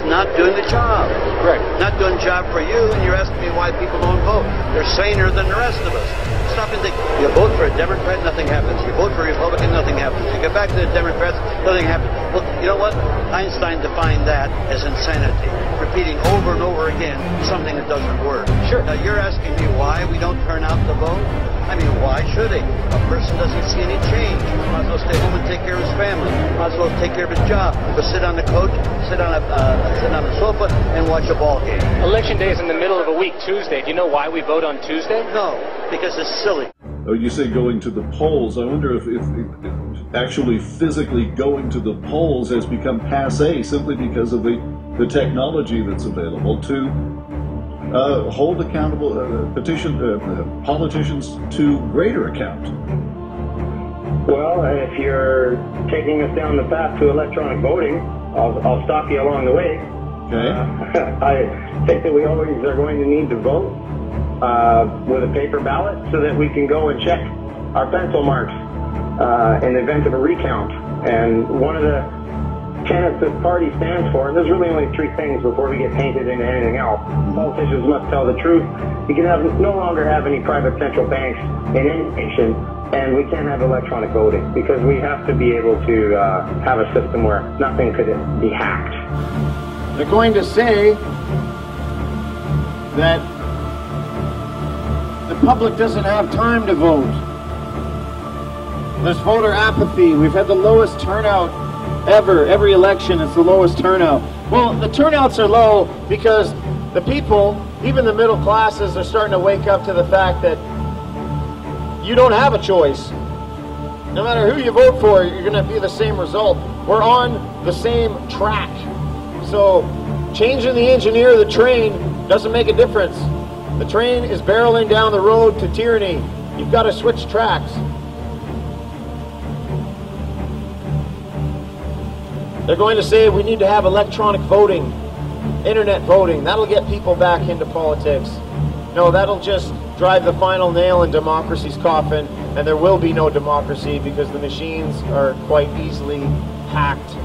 not doing the job. Correct. Not doing the job for you, and you're asking me why people don't vote. They're saner than the rest of us. Stop and think. You vote for a Democrat, nothing happens. You vote for a Republican, nothing happens. You get back to the Democrats, nothing happens. Well, you know what? Einstein defined that as insanity. Repeating over and over again something that doesn't work. Sure. Now, you're asking me why we don't turn out to vote? I mean, why should he? A person doesn't see any change. Might as well stay home and take care of his family. Might as well take care of his job. Go sit on the couch, sit on a sofa, and watch a ball game. Election day is in the middle of a week, Tuesday. Do you know why we vote on Tuesday? No, because it's silly. Oh, you say going to the polls. I wonder if actually physically going to the polls has become passé simply because of the technology that's available to hold accountable politicians to greater account. Well, if you're taking us down the path to electronic voting, I'll stop you along the way. Okay. I think that we always are going to need to vote with a paper ballot so that we can go and check our pencil marks in the event of a recount. And one of the tenets this party stands for, and there's really only three things before we get painted into anything else. Politicians must tell the truth. You can no longer have any private central banks in any nation, and we can't have electronic voting because we have to be able to have a system where nothing could be hacked. They're going to say that the public doesn't have time to vote. There's voter apathy. We've had the lowest turnout ever. Every election, it's the lowest turnout. Well, the turnouts are low because the people, even the middle classes, are starting to wake up to the fact that you don't have a choice. No matter who you vote for, you're going to be the same result. We're on the same track. So changing the engineer of the train doesn't make a difference. The train is barreling down the road to tyranny. You've got to switch tracks. They're going to say we need to have electronic voting, internet voting. That'll get people back into politics. No, that'll just drive the final nail in democracy's coffin, and there will be no democracy because the machines are quite easily hacked.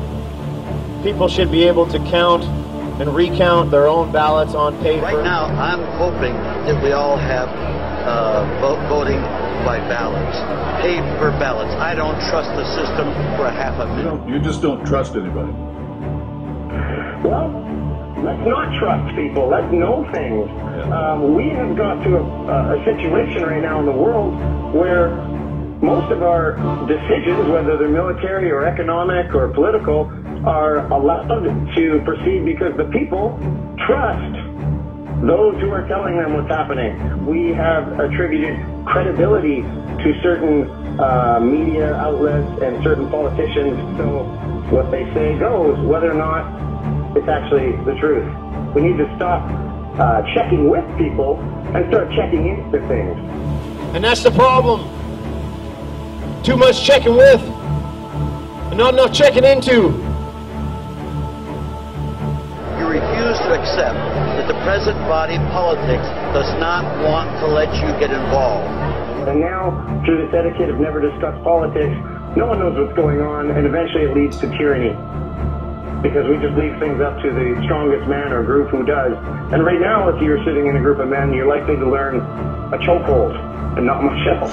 People should be able to count and recount their own ballots on paper. Right now, I'm hoping that we all have voting by ballots, paper ballots. I don't trust the system for a half a minute. You just don't trust anybody. Well, let's not trust people. Let's know things. We have got to a situation right now in the world where most of our decisions, whether they're military or economic or political, are allowed to proceed because the people trust those who are telling them what's happening. We have attributed credibility to certain media outlets and certain politicians, so what they say goes, whether or not it's actually the truth. We need to stop checking with people and start checking into things. And that's the problem. Too much checking with and not enough checking into. You refuse to accept that the present body politics does not want to let you get involved. And now, through this etiquette of never discuss politics, no one knows what's going on, and eventually it leads to tyranny. Because we just leave things up to the strongest man or group who does. And right now, if you're sitting in a group of men, you're likely to learn a chokehold and not much else.